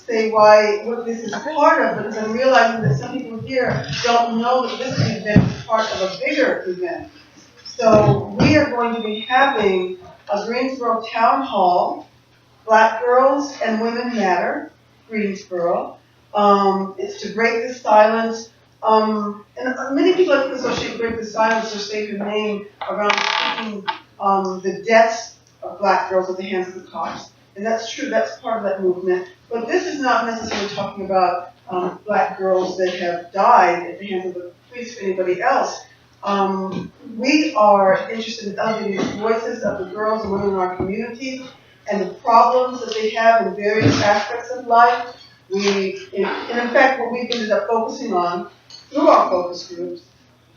say what this is part of, because I'm realizing that some people here don't know that this event is part of a bigger event. So we are going to be having a Greensboro Town Hall, Black Girls and Women Matter, Greensboro. It's to break the silence. And many people I think associate break the silence or say her name around speaking the deaths of black girls at the hands of the cops. And that's true, that's part of that movement. But this is not necessarily talking about black girls that have died at the hands of the police or anybody else. We are interested in elevating the voices of the girls and women in our community and the problems that they have in various aspects of life. In fact, what we've ended up focusing on through our focus groups,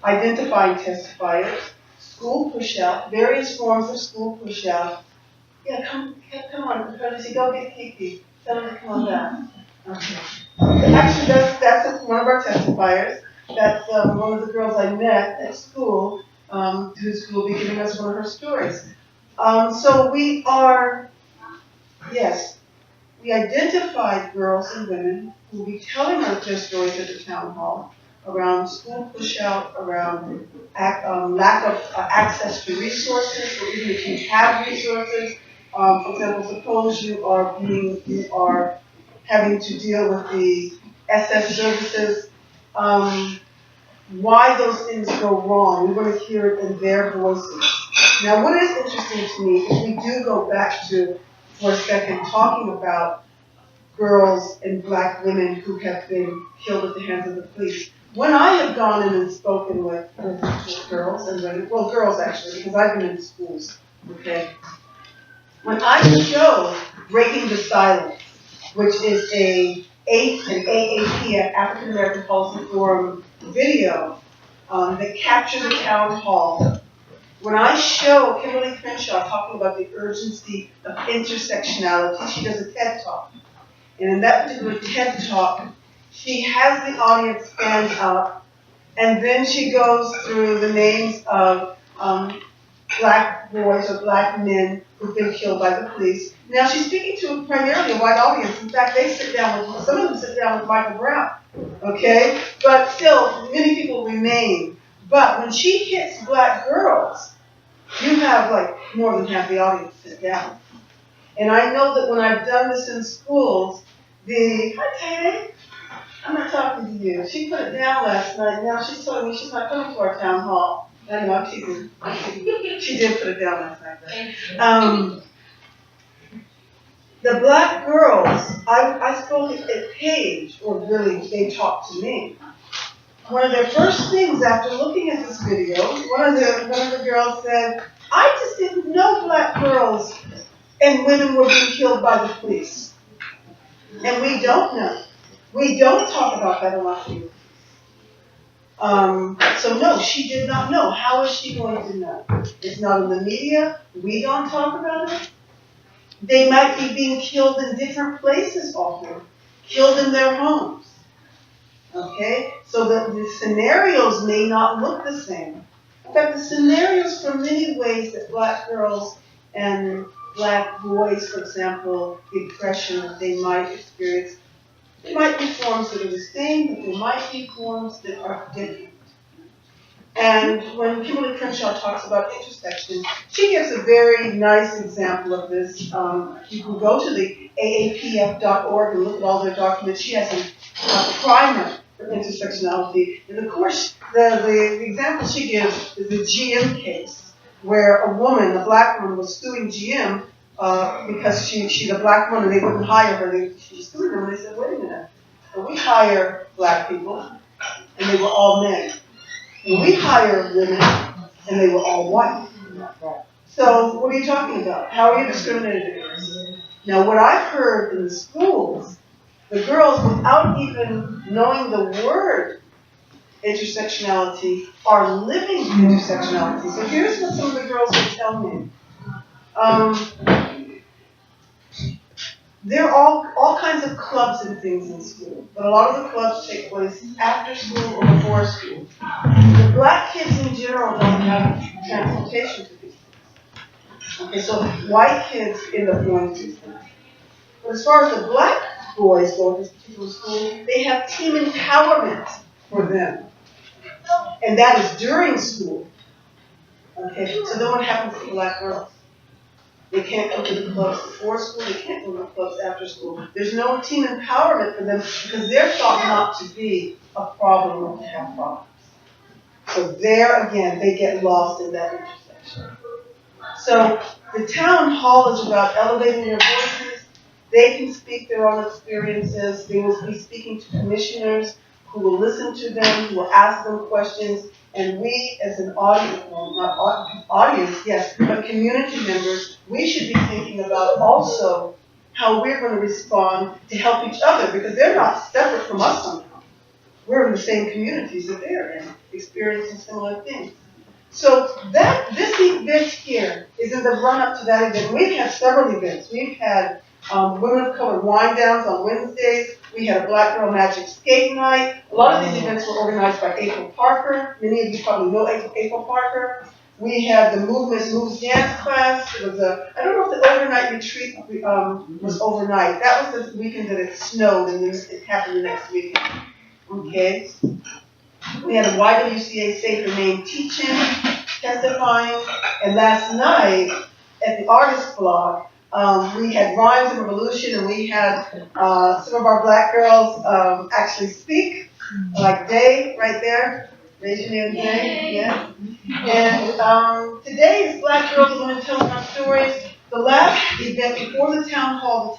identifying testifiers, school push-out, various forms of school push-out. Yeah, come on, courtesy, go get Kiki. Tell her to come on back. Okay. Actually, that's one of our testifiers. That's one of the girls I met at school, who will be giving us one of her stories. So we identified girls and women who will be telling us their stories at the town hall around school push-out, around lack of access to resources, or even if you have resources. For example, suppose you are having to deal with the SS services. Why those things go wrong. We want to hear it in their voices. Now, what is interesting to me is we do go back to, for a second, talking about girls and black women who have been killed at the hands of the police. When I have gone in and spoken with girls and women, well, girls actually, because I've been in schools, okay? When I show Breaking the Silence, which is an AAP, African American Policy Forum video that captures the town hall, when I show Kimberly Crenshaw talking about the urgency of intersectionality, she does a TED Talk. And in that particular TED Talk, she has the audience stand up, and then she goes through the names of black boys or black men who've been killed by the police. Now, she's speaking to primarily a white audience. In fact, some of them sit down with Michael Brown, okay? But still, many people remain. But when she hits black girls, you have like more than half the audience sit down. And I know that when I've done this in schools, hi Katie, I'm not talking to you. She put it down last night. Now she's telling me she's not coming to our town hall. I know, I'm teasing. She did put it down last night. The black girls, I spoke at Page, or really they talked to me. One of their first things after looking at this video, one of the girls said, I just didn't know black girls and women were being killed by the police. And we don't know. We don't talk about that a lot here. So no, she did not know. How is she going to know? It's not in the media. We don't talk about it. They might be being killed in different places often, killed in their homes. Okay? So the scenarios may not look the same. In fact, the scenarios for many ways that black girls and black boys, for example, the oppression that they might experience, there might be forms that are the same, but there might be forms that are different. And when Kimberly Crenshaw talks about intersection, she gives a very nice example of this. You can go to the aapf.org and look at all their documents. She has a primer for intersectionality. And of course, the example she gives is the GM case, where a black woman, was suing GM because she's a black woman and they wouldn't hire her. She was suing them and they said, wait a minute, well, we hire black people and they were all men. And we hire women and they were all white. So what are you talking about? How are you discriminated against? Now what I've heard in the schools, the girls, without even knowing the word intersectionality, are living intersectionality. So here's what some of the girls would tell me. There are all kinds of clubs and things in school, but a lot of the clubs take place after school or before school. The black kids in general don't have transportation to these things. Okay, so white kids end up going to these things. But as far as the black boys go to this particular school, they have team empowerment for them. And that is during school. Okay, so then what happens to black girls? They can't go to the clubs before school, they can't go to the clubs after school. There's no team empowerment for them because they're thought not to be a problem or to have problems. So there again, they get lost in that intersection. So the town hall is about elevating their voices. They can speak their own experiences. They will be speaking to commissioners who will listen to them, who will ask them questions. And we as an audience, well, not audience, yes, but community members, we should be thinking about also how we're going to respond to help each other because they're not separate from us somehow. We're in the same communities that they're in, experiencing similar things. So this event here is in the run-up to that event. We've had several events. We've had Women of Color Wine Downs on Wednesdays. We had a Black Girl Magic Skate Night. A lot of these events were organized by April Parker. Many of you probably know April Parker. We had the Movement Moves Dance class. It was I don't know if the overnight retreat was overnight. That was the weekend that it snowed and then it happened the next weekend. Okay. We had a YWCA Say Her Name teaching, testifying, and last night at the Artist Blog, we had Rhymes and Revolution, and we had some of our black girls actually speak, like Day right there. Raise your hand, Day. Yeah. And today is Black Girls and Women Telling Our Stories. The last event before the town hall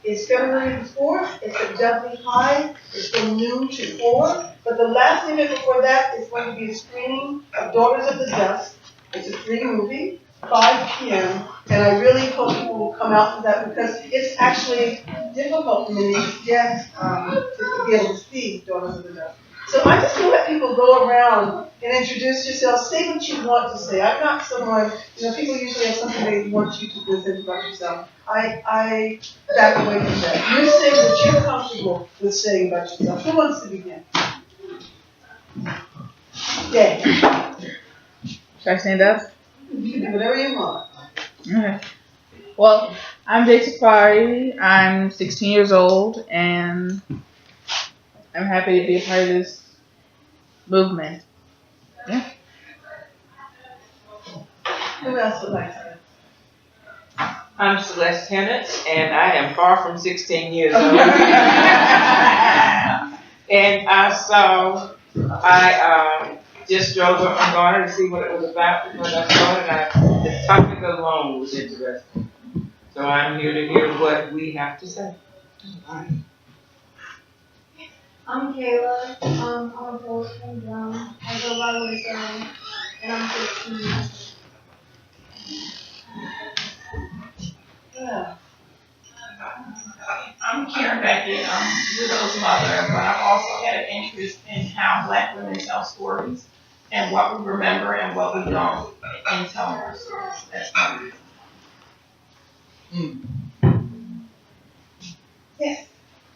is February the 4th. It's at Dudley High. It's from noon to 4. But the last event before that is going to be a screening of Daughters of the Dust. It's a free movie, 5 p.m. And I really hope people will come out for that because it's actually difficult for many to get to be able to see Daughters of the Dust. So I just want to let people go around and introduce yourself. Say what you want to say. I'm not someone, people usually have something they want you to present about yourself. I back away from that. You say what you're comfortable with saying about yourself. Who wants to begin? Yeah. Should I stand up? You can do whatever you want. Okay. Well, I'm Jay Safari. I'm 16 years old, and I'm happy to be a part of this movement. Yeah. Who else would like to? I'm Celeste Tennant, and I am far from 16 years old. And I just drove up from Garner to see what it was about because I saw it, and the topic alone was interesting. So I'm here to hear what we have to say. I'm Kayla. I'm a poet from Brown. I go by Wisdom, and I'm 15. Yeah. I'm Karen Beckett. I'm widow's mother, but I've also had an interest in how Black women tell stories and what we remember and what we don't in telling our stories. That's my reason. Yes.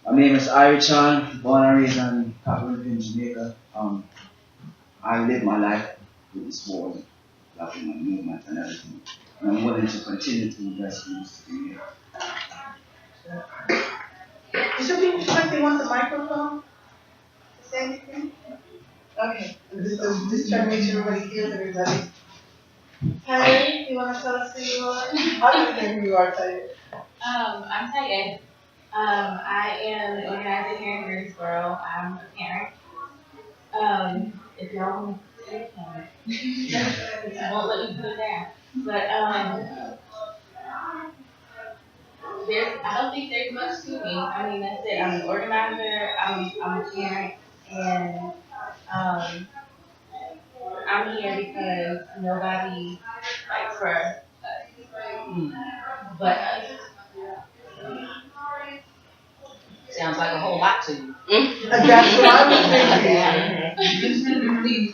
My name is Iri Chan, born and raised in Cabo in Jamaica. I live my life with this whole Black women movement and everything. And I'm willing to continue to invest in this thing. Does somebody feel like they want the microphone to say anything? Okay. Just trying to make sure everybody hears everybody. Tyler, you want to tell us who you are? I don't know who you are, Tyler. I'm Taya. I am an organizer here in Greensboro. I'm a parent. If y'all want to say it, I won't let you put it down. But I don't think there's much to me. I mean, that's it. I'm an organizer. I'm a parent, and I'm here because nobody fights for us but us. Sounds like a whole lot to you. That's what I was thinking.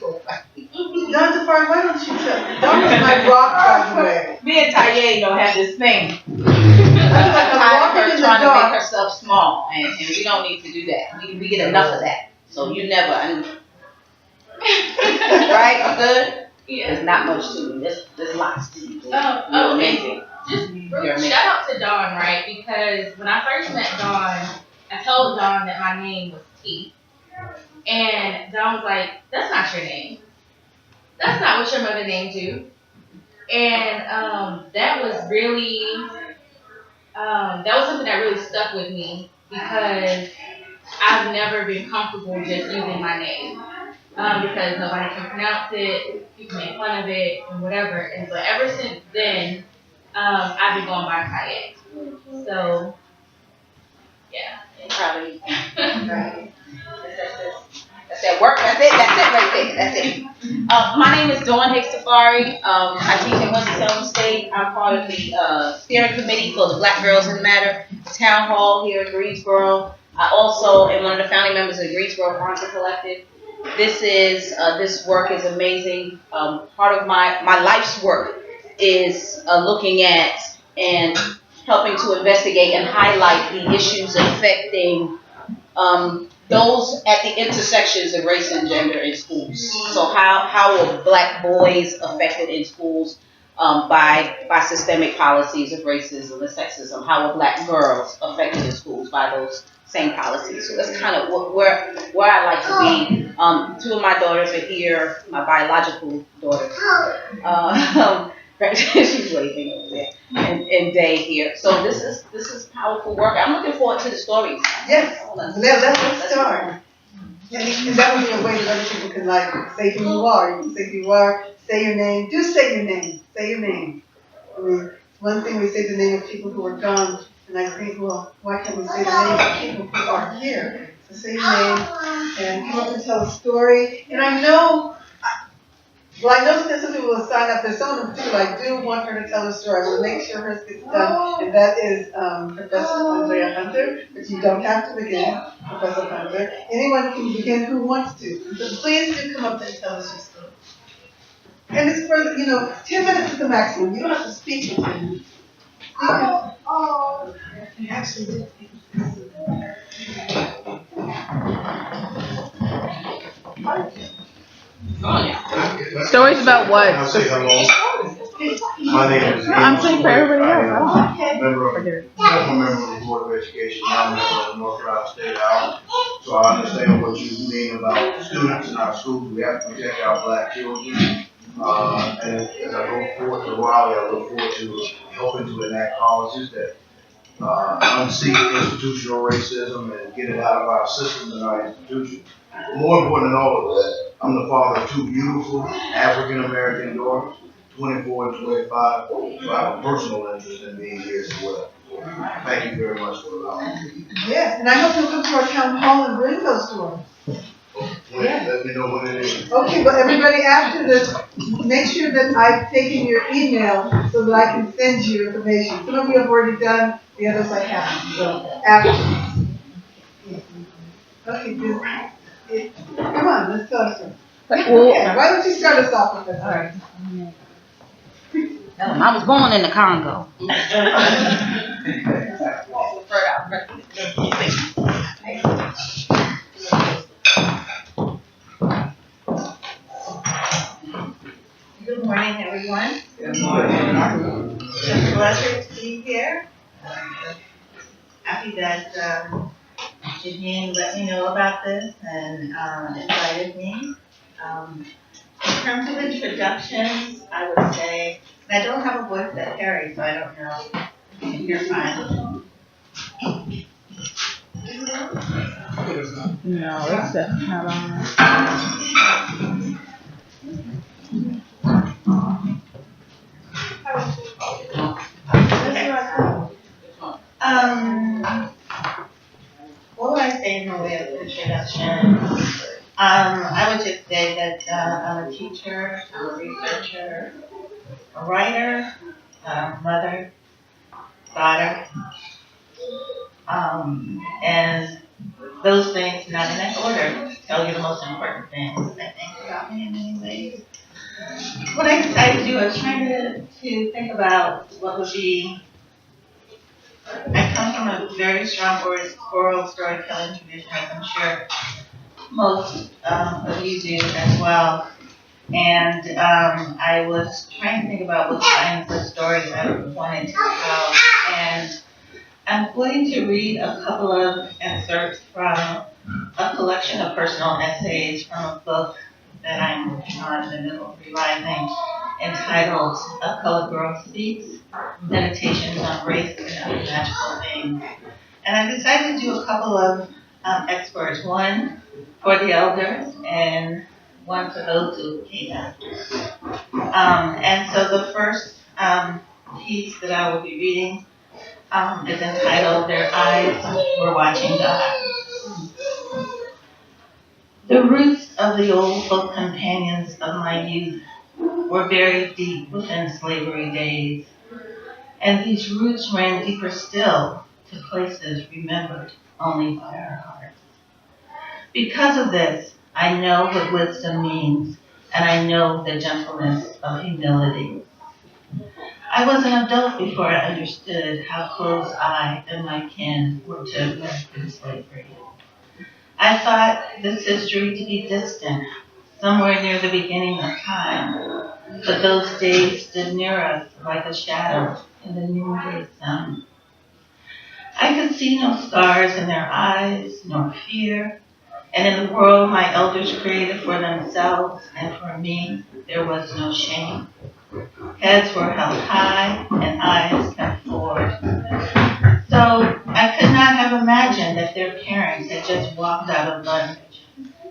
Dr. Farr, why don't you tell? Don't let my rock drive away. Me and Taya don't have this thing. I'm Her trying to make herself small, and we don't need to do that. We get enough of that. So you never, right? I'm good? Yeah. There's not much to me. There's lots to you. You're amazing. Just shout out to Dawn, right? Because when I first met Dawn, Dawn that my name was T. And Dawn was like, that's not your name. That's not what your mother named you. And that was really, that was something that really stuck with me because I've never been comfortable just using my name. Because nobody can pronounce it, people make fun of it, and whatever. And so ever since then, I've been going by Kayak. So, yeah. Proud of you. That's that work. That's it right there. That's it. My name is Dawn Hicks Safari. I teach at Winston-Salem State. I'm part of the steering committee for the Black Girls in Matter Town Hall here in Greensboro. I also am one of the founding members of the Greensboro Bronzer Collective. This work is amazing. Part of my life's work is looking at and helping to investigate and highlight the issues affecting those at the intersections of race and gender in schools. So how are black boys affected in schools by systemic policies of racism and sexism? How are black girls affected in schools by those same policies? So that's kind of where I like to be. Two of my daughters are here, my biological daughters. She's waving over there, and Day here. So this is powerful work. I'm looking forward to the stories. Yes, let's start. And that would be a way that other people can like say who you are. You can say who you are, say your name. Do say your name. Say your name. I mean, one thing we say the name of people who are gone, and I think, well, why can't we say the name of people who are here? So say your name and come up and tell a story. And I know that some people will sign up. There's someone who I do want her to tell a story. I will make sure hers gets done, and that is Professor Andrea Hunter. But you don't have to begin, Professor Hunter. Anyone can begin who wants to. So please do come up and tell us your story. And it's for 10 minutes is the maximum. You don't have to speak for 10 minutes. You actually did. Stories about what? I'll say hello. My name is I'm saying for everybody else. I'm a member of the Board of Education. I'm a member of the North Carolina State House. So I understand what you mean about students in our schools. We have to protect our black children. And as I go forward to Raleigh, I look forward to helping to enact policies that unseat institutional racism and get it out of our systems and our institutions. But more important than all of that, I'm the father of two beautiful African American daughters, 24 and 25. So I have a personal interest in being here as well. Thank you very much for allowing me. Yes, and I hope you'll come to our town hall and bring those stories. Let me know when it is. Okay, but everybody after this, make sure that I've taken your email so that I can send you information. Some of you have already done, the others I haven't. So after. Okay, good. Come on, let's tell us something. Okay, why don't you start us off with this? All right. I was born in the Congo. Good morning, everyone. Good morning. It's a pleasure to be here. Happy that Janine let me know about this and invited me. In terms of introductions, I would say, and I don't have a voice that carries, so I don't know if you're fine. No, it's definitely not on. What would I say in the way of introduction? I would just say that I'm a teacher, I'm a researcher, a writer, mother, daughter, and those things, not in that order, tell you the most important things, I think, about me in many ways. What I decided to do is trying to think about what would be. I come from a very strong oral storytelling tradition, as I'm sure most of you do as well. And I was trying to think about what kinds of stories I wanted to tell. And I'm going to read a couple of excerpts from a collection of personal essays from a book that I'm working on in the middle of revising, entitled A Colored Girl Speaks, Meditations on Race and Other Magical Things. And I decided to do a couple of excerpts, one for the elders and one for those who came after. And so the first piece that I will be reading is entitled Their Eyes Were Watching God. The roots of the old folk companions of my youth were buried deep within slavery days, and these roots ran deeper still to places remembered only by our hearts. Because of this, I know what wisdom means, and I know the gentleness of humility. I was an adult before I understood how close I and my kin were to American slavery. I thought this history to be distant, somewhere near the beginning of time, but those days stood near us like a shadow in the noonday sun. I could see no scars in their eyes, nor fear, and in the world my elders created for themselves and for me, there was no shame. Heads were held high and eyes kept forward. So I could not have imagined that their parents had just walked out of bondage,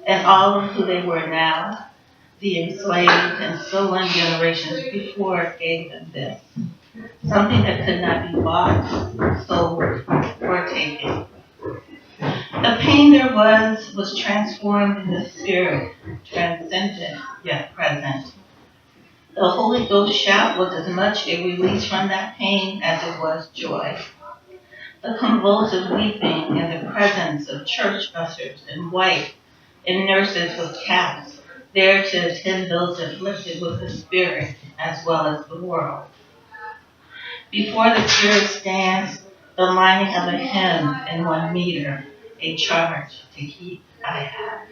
and all of who they were now, the enslaved and stolen generations before, gave them this, something that could not be bought, sold, or taken. The pain there was transformed into spirit, transcendent yet present. The Holy Ghost shout was as much a release from that pain as it was joy. The convulsive weeping in the presence of church ushers in white and nurses with caps, there to attend those afflicted with the spirit as well as the world. Before the purest dance, the lining of a hymn in 1 meter, a charge to keep I have.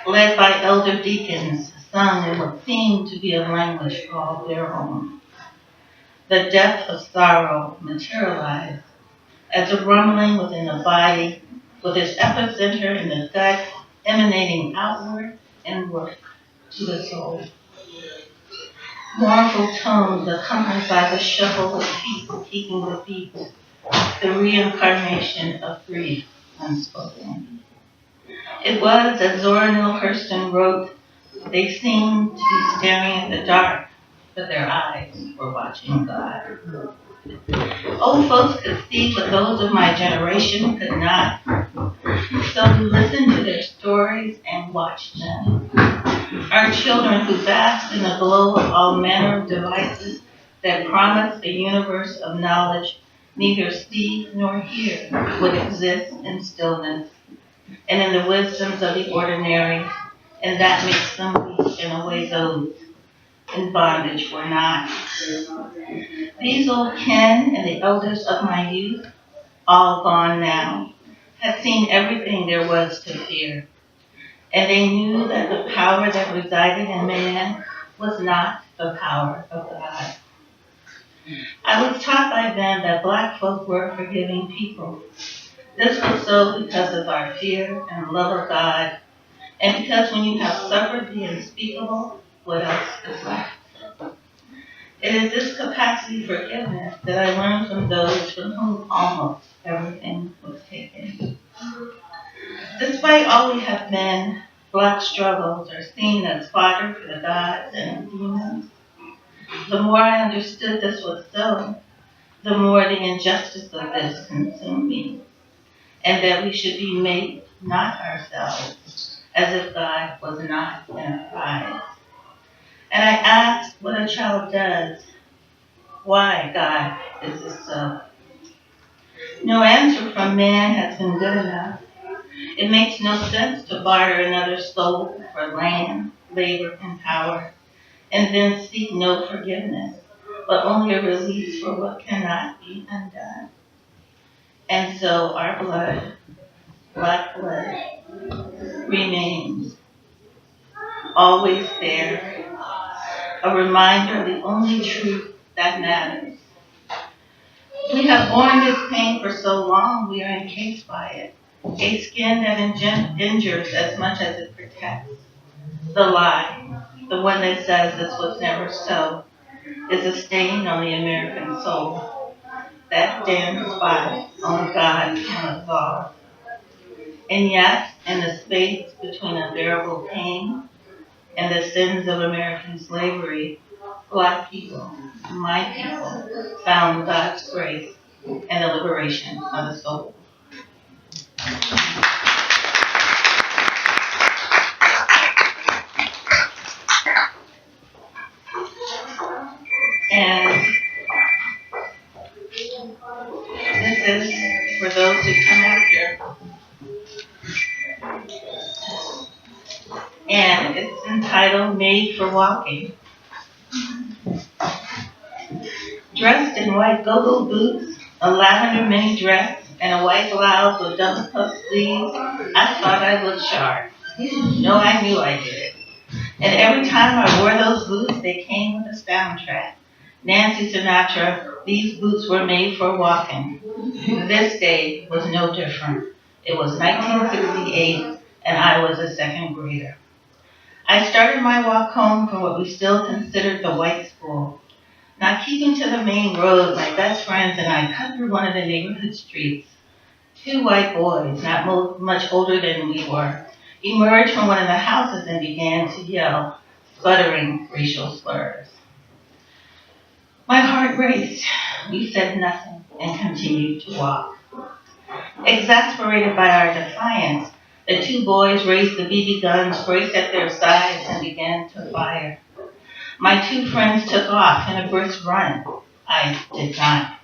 Led by elder deacons, sung in what seemed to be a language all their own. The death of sorrow materialized as a rumbling within the body, with its epicenter in the gut, emanating outward and inward to the soul. Mournful tones accompanied by the shuffle of feet keeping the beat, the reincarnation of grief unspoken. It was, as Zora Neale Hurston wrote, they seemed to be staring in the dark, but their eyes were watching God. Old folks could see, but those of my generation could not. So we listened to their stories and watched them. Our children who basked in the glow of all manner of devices that promised a universe of knowledge neither see nor hear would exist in stillness and in the wisdoms of the ordinary, and that makes them weak in a way those in bondage were not. These old kin and the elders of my youth, all gone now, had seen everything there was to fear, and they knew that the power that resided in man was not the power of God. I was taught by them that black folk were forgiving people. This was so because of our fear and love of God, and because when you have suffered the unspeakable, what else is left? It is this capacity for forgiveness that I learned from those from whom almost everything was taken. Despite all we have been, black struggles are seen as fodder for the gods and demons. The more I understood this was so, the more the injustice of this consumed me, and that we should be made not ourselves, as if God was not in our eyes. And I asked what a child does. Why, God, is this so? No answer from man has been good enough. It makes no sense to barter another soul for land, labor, and power, and then seek no forgiveness, but only a release for what cannot be undone. And so our blood, black blood, remains always there, a reminder of the only truth that matters. We have borne this pain for so long, we are encased by it. A skin that injures as much as it protects. The lie, the one that says this was never so, is a stain on the American soul. That damn spot only God can absolve. And yet, in the space between unbearable pain and the sins of American slavery, Black people, my people, found God's grace and the liberation of the soul. And this is for those who come after. And it's entitled Made for Walking. Dressed in white go-go boots, a lavender mini dress, and a white blouse with double puff sleeves, I thought I looked sharp. No, I knew I did. And every time I wore those boots, they came with a soundtrack. Nancy Sinatra, these boots were made for walking. This day was no different. It was 1968, and I was a second grader. I started my walk home from what we still considered the white school. Not keeping to the main road, my best friends and I cut through one of the neighborhood streets. Two white boys, not much older than we were, emerged from one of the houses and began to yell, sputtering racial slurs. My heart raced. We said nothing and continued to walk. Exasperated by our defiance, the two boys raised the BB guns braced at their sides and began to fire. My two friends took off in a brisk run. I did not.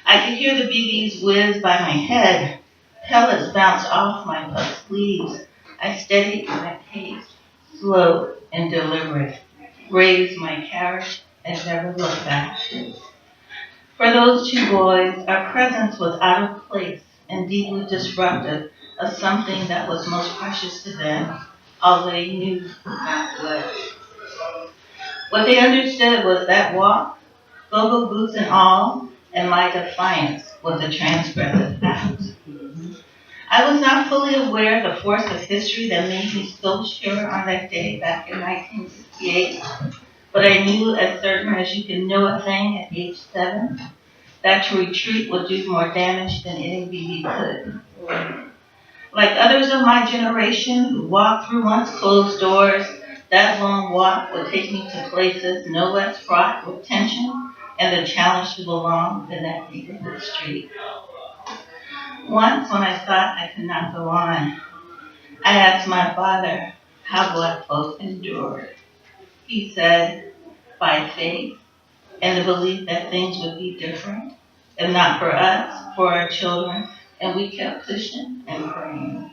I could hear the BBs whiz by my head. Pellets bounced off my puffed sleeves. I steadied my pace, slow and deliberate, raised my carriage, and never looked back. For those two boys, our presence was out of place and deeply disruptive of something that was most precious to them, all they knew not what. What they understood was that walk, go-go boots and all, and my defiance was a transgressive act. I was not fully aware of the force of history that made me so sure on that day back in 1968, but I knew as certain as you can know a thing at age 7, that to retreat would do more damage than any BB could. Like others of my generation who walked through once closed doors, that long walk would take me to places no less fraught with tension and the challenge to belong than that neighborhood street. Once, when I thought I could not go on, I asked my father how Black folk endured. He said, by faith and the belief that things would be different, and not for us, for our children, and we kept pushing and praying.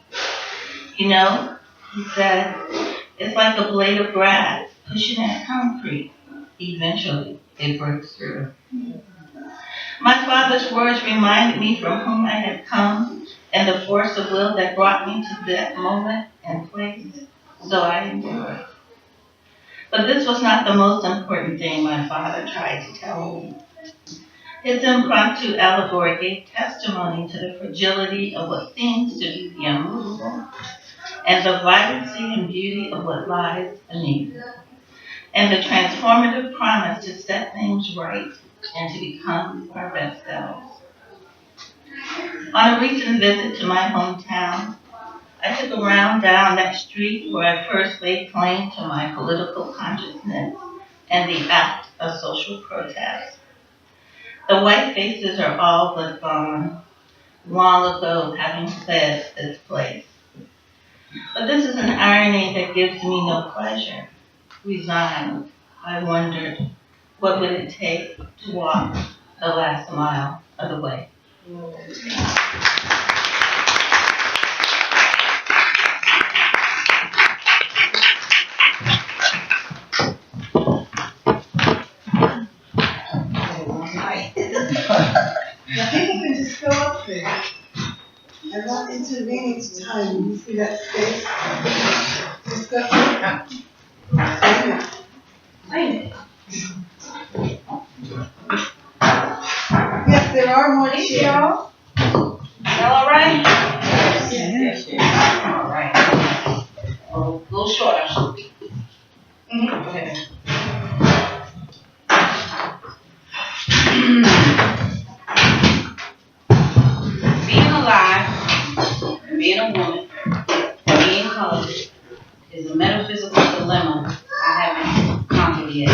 You know, he said, it's like a blade of grass pushing at concrete. Eventually, it breaks through. My father's words reminded me from whom I had come and the force of will that brought me to that moment and place, so I endured. But this was not the most important thing my father tried to tell me. His impromptu allegory gave testimony to the fragility of what seems to be the immovable and the vibrancy and beauty of what lies beneath, and the transformative promise to set things right and to become our best selves. On a recent visit to my hometown, I took a round down that street where I first laid claim to my political consciousness and the act of social protest. The white faces are all but gone, long ago having fled this place. But this is an irony that gives me no pleasure. Resigned, I wondered, what would it take to walk the last mile of the way? Now people can just go up there. I'm not intervening each time. You see that space? Just go. Yes, there tomorrow morning. Thank y'all. Y'all all right? Yes, yes. All right. A little short, I should be. Go ahead. Being alive, being a woman, being colored is a metaphysical dilemma I haven't conquered yet.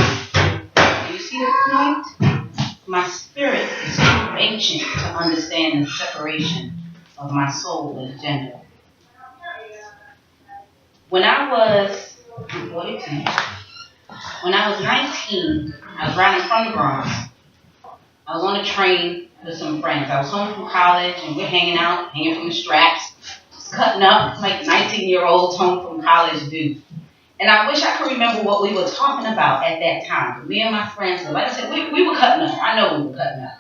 Do you see the point? My spirit is too ancient to understand the separation of my soul and gender. When I was 42, when I was 19, I was riding from the Bronx. I was on a train with some friends. I was home from college and we're hanging out, hanging from the straps, just cutting up like 19-year-olds home from college do. And I wish I could remember what we were talking about at that time. Me and my friends, like I said, we were cutting up. I know we were cutting up.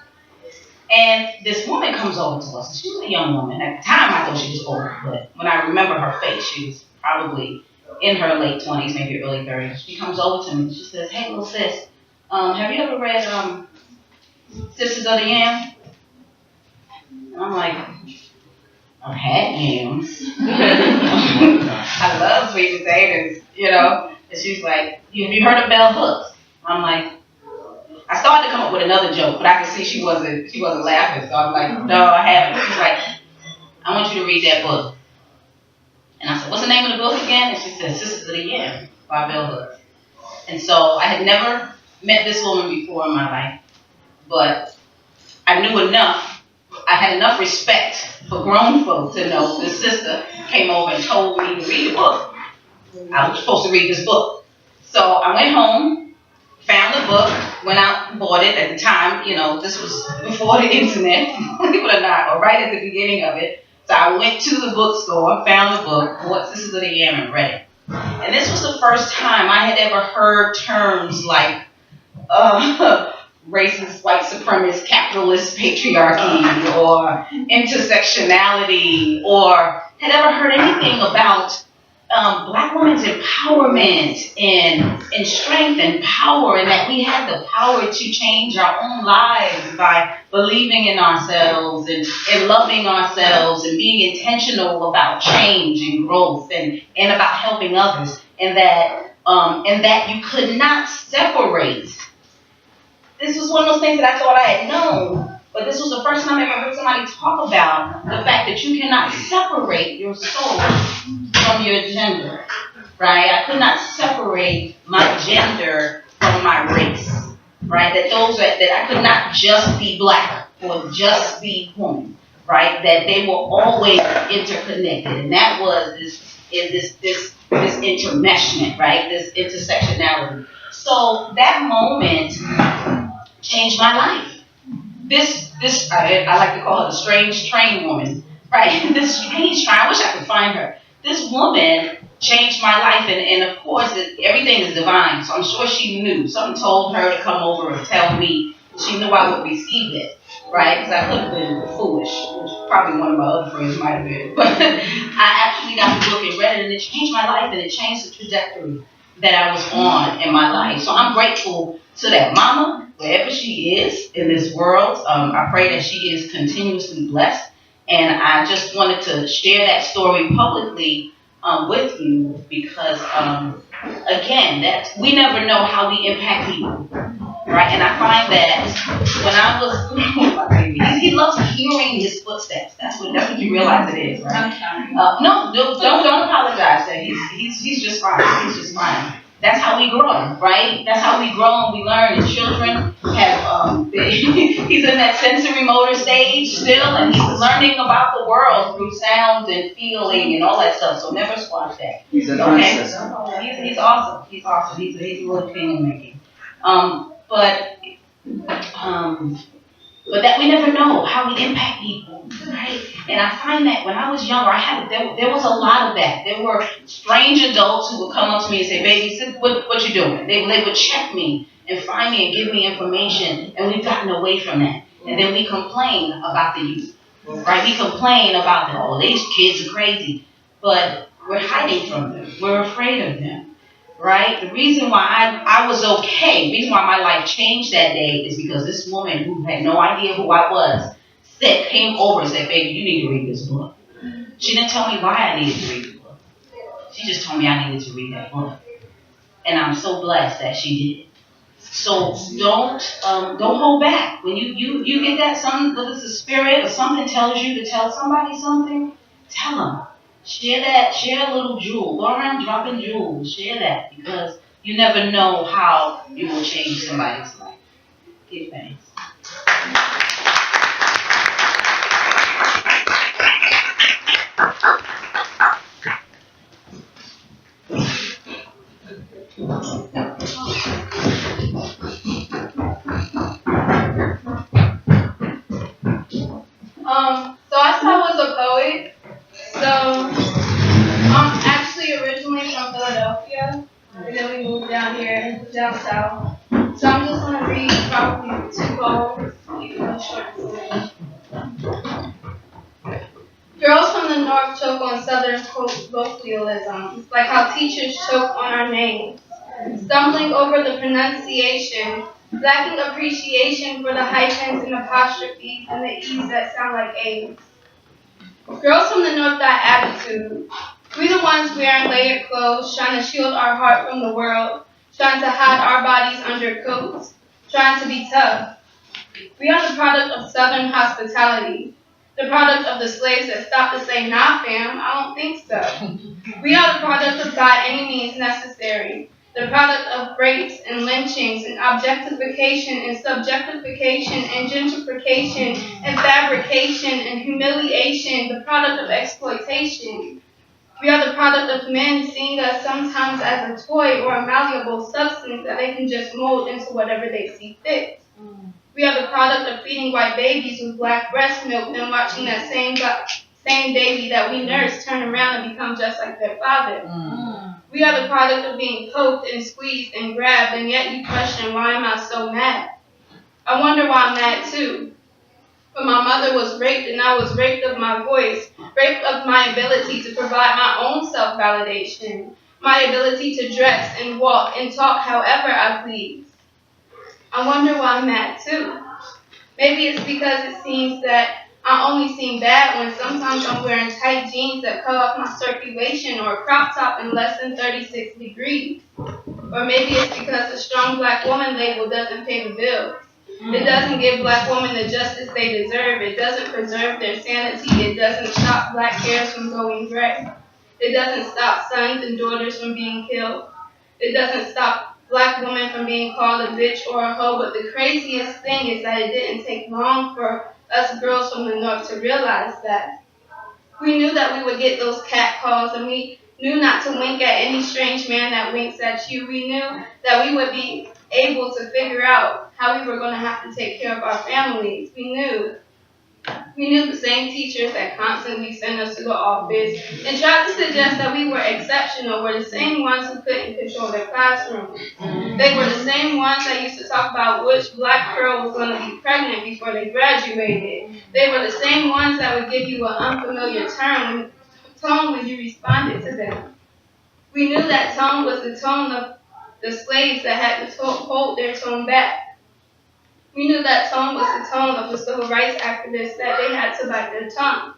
And this woman comes over to us. She was a young woman. At the time, I thought she was old, but when I remember her face, she was probably in her late 20s, maybe early 30s. She comes over to me. She says, "Hey, little sis, have you ever read Sisters of the Yam?" And I'm like, "I've had yams." I love sweet potatoes, you know. And she's like, "Have you heard of bell hooks?" I'm like, I started to come up with another joke, but I could see she wasn't laughing. So I'm like, "No, I haven't." She's like, "I want you to read that book." And I said, "What's the name of the book again?" And she said, "Sisters of the Yam" by Bell Hooks. And so I had never met this woman before in my life, but I knew enough. I had enough respect for grown folk to know this sister came over and told me to read a book. I was supposed to read this book. So I went home, found the book, went out and bought it. At the time, you know, this was before the internet, believe it or not, or right at the beginning of it. So I went to the bookstore, found the book, bought Sisters of the Yam, and read it. And this was the first time I had ever heard terms like racist, white supremacist, capitalist patriarchy, or intersectionality, or had ever heard anything about Black women's empowerment and strength and power, and that we had the power to change our own lives by believing in ourselves and loving ourselves and being intentional about change and growth and about helping others, and that you could not separate. This was one of those things that I thought I had known, but this was the first time I ever heard somebody talk about the fact that you cannot separate your soul from your gender, right? I could not separate my gender from my race, right? That I could not just be Black or just be woman, right? That they were always interconnected, and that was this intermeshment, right? This intersectionality. So that moment changed my life. This I like to call her the strange train woman, right? This strange train. I wish I could find her. This woman changed my life, and of course everything is divine. So I'm sure she knew. Something told her to come over and tell me. She knew I would receive it, right? Because I could have been foolish, which probably one of my other friends might have been. But I actually got the book and read it, and it changed my life, and it changed the trajectory that I was on in my life. So I'm grateful to that mama, wherever she is in this world. I pray that she is continuously blessed. And I just wanted to share that story publicly with you because, again, that we never know how we impact people, right? And I find that when I was, my baby, he loves hearing his footsteps. That's what you realize it is, right? No, don't apologize. He's just fine. He's just fine. That's how we grow, right? That's how we grow and we learn. And children have, he's in that sensory motor stage still, and he's learning about the world through sound and feeling and all that stuff. So never squash that. He's an okay? ancestor. He's awesome. He's awesome. He's a little opinion making. But that we never know how we impact people, right? And I find that when I was younger, there was a lot of that. There were strange adults who would come up to me and say, "Baby, what you doing?" They would check me and find me and give me information, and we've gotten away from that. And then we complain about the youth, right? We complain about them. Oh, these kids are crazy, but we're hiding from them. We're afraid of them. Right? The reason why I was okay, the reason why my life changed that day is because this woman who had no idea who I was came over and said, baby, you need to read this book. She didn't tell me why I needed to read the book. She just told me I needed to read that book. And I'm so blessed that she did. So don't hold back. When you get that, whether it's a spirit or something tells you to tell somebody something, tell them. Share a little jewel. Go around dropping jewels. Share that, because you never know how you will change somebody's life. Give thanks. So I started was a poet. So I'm actually originally from Philadelphia, and then we moved down here, down south. So I'm just gonna read probably 2 poems, keep it short and sweet. Girls from the north choke on southern colloquialisms, like how teachers choke on our names, stumbling over the pronunciation, lacking appreciation for the hyphens and apostrophes and the e's that sound like A's. Girls from the north got attitude. We the ones wearing layered clothes, trying to shield our heart from the world, trying to hide our bodies under coats, trying to be tough. We are the product of southern hospitality, the product of the slaves that stopped to say, nah fam, I don't think so. We are the product of by any means necessary, the product of rapes and lynchings and objectification and subjectification and gentrification and fabrication and humiliation, the product of exploitation. We are the product of men seeing us sometimes as a toy or a malleable substance that they can just mold into whatever they see fit. We are the product of feeding white babies with black breast milk and watching that same baby that we nurse turn around and become just like their father. We are the product of being poked and squeezed and grabbed, and yet you question, why am I so mad? I wonder why I'm mad too. But my mother was raped, and I was raped of my voice, raped of my ability to provide my own self-validation, my ability to dress and walk and talk however I please. I wonder why I'm mad too. Maybe it's because it seems that I only seem bad when sometimes I'm wearing tight jeans that cut off my circulation or a crop top in less than 36 degrees. Or maybe it's because the strong black woman label doesn't pay the bills. It doesn't give black women the justice they deserve. It doesn't preserve their sanity. It doesn't stop black hairs from going gray. It doesn't stop sons and daughters from being killed. It doesn't stop black women from being called a bitch or a hoe. But the craziest thing is that it didn't take long for us girls from the north to realize that. We knew that we would get those cat calls, and we knew not to wink at any strange man that winks at you. We knew that we would be able to figure out how we were going to have to take care of our families. We knew the same teachers that constantly sent us to the office and tried to suggest that we were exceptional were the same ones who couldn't control their classrooms. They were the same ones that used to talk about which black girl was going to be pregnant before they graduated. They were the same ones that would give you an unfamiliar tone when you responded to them. We knew that tone was the tone of the slaves that had to hold their tone back. We knew that tone was the tone of the civil rights activists that they had to bite their tongue.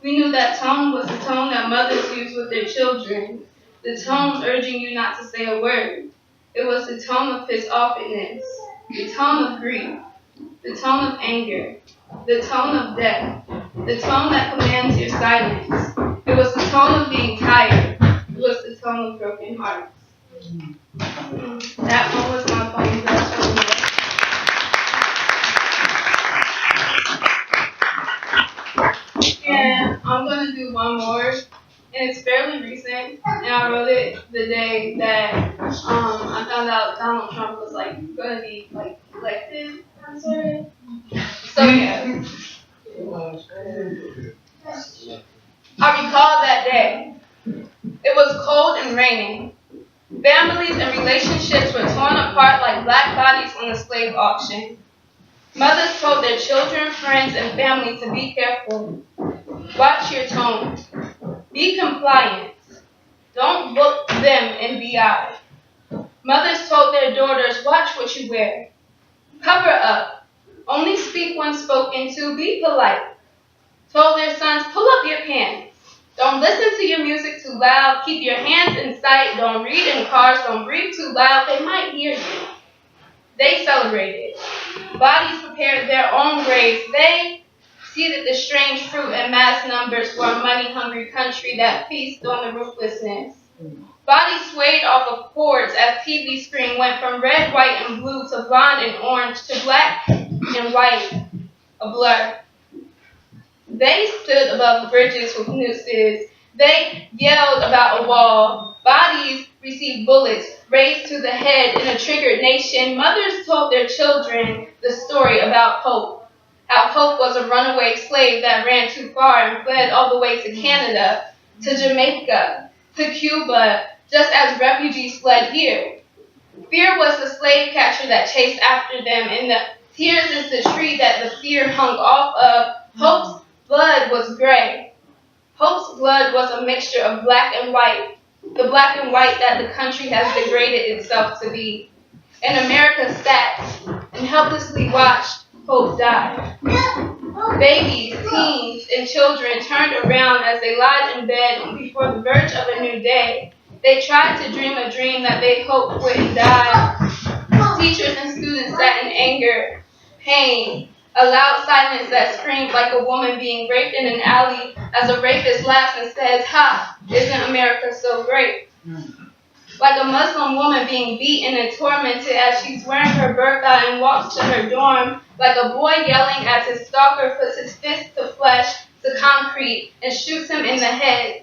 We knew that tone was the tone that mothers use with their children, the tone urging you not to say a word. It was the tone of pissed offness, the tone of grief, the tone of anger, the tone of death, the tone that commands your silence. It was the tone of being tired. It was the tone of broken hearts. That one was my poem. And I'm going to do one more, and it's fairly recent, and I wrote it the day that I found out Donald Trump was going to be elected. So yeah, I recall that day. It was cold and raining. Families and relationships were torn apart like black bodies on a slave auction. Mothers told their children, friends, and family to be careful. Watch your tone. Be compliant. Don't book them in BI. Mothers told their daughters, watch what you wear. Cover up. Only speak when spoken to, be polite. Told their sons, pull up your pants. Don't listen to your music too loud. Keep your hands in sight. Don't read in cars. Don't breathe too loud. They might hear you. They celebrated. Bodies prepared their own graves. They seeded the strange fruit in mass numbers for a money-hungry country that feasts on the ruthlessness. Bodies swayed off of cords as TV screen went from red, white, and blue to blonde and orange to black and white, a blur. They stood above bridges with nooses. They yelled about a wall. Bodies received bullets raised to the head in a triggered nation. Mothers told their children the story about Hope. How Hope was a runaway slave that ran too far and fled all the way to Canada, to Jamaica, to Cuba, just as refugees fled here. Fear was the slave catcher that chased after them, and the tears is the tree that the fear hung off of. Hope's blood was gray. Hope's blood was a mixture of black and white, the black and white that the country has degraded itself to be. And America sat and helplessly watched Hope die. Babies, teens, and children turned around as they lied in bed before the verge of a new day. They tried to dream a dream that they hoped wouldn't die. Teachers and students sat in anger, pain, a loud silence that screamed like a woman being raped in an alley as a rapist laughs and says, "Ha, isn't America so great?" Like a Muslim woman being beaten and tormented as she's wearing her burqa and walks to her dorm. Like a boy yelling as his stalker puts his fist to flesh, to concrete, and shoots him in the head.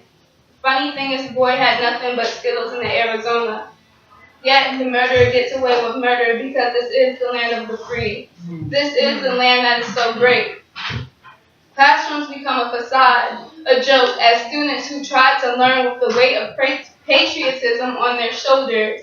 Funny thing is, the boy had nothing but Skittles in the Arizona. Yet the murderer gets away with murder because this is the land of the free. This is the land that is so great. Classrooms become a facade, a joke, as students who try to learn with the weight of patriotism on their shoulders.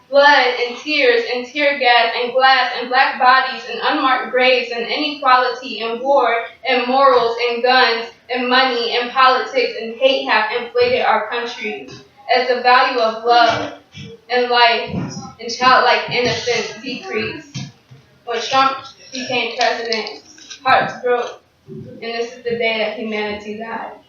Blood and tears and tear gas and glass and black bodies and unmarked graves and inequality and war and morals and guns and money and politics and hate have inflated our country as the value of love and life and childlike innocence decreased. When Trump became president, hearts broke, and this is the day that humanity died.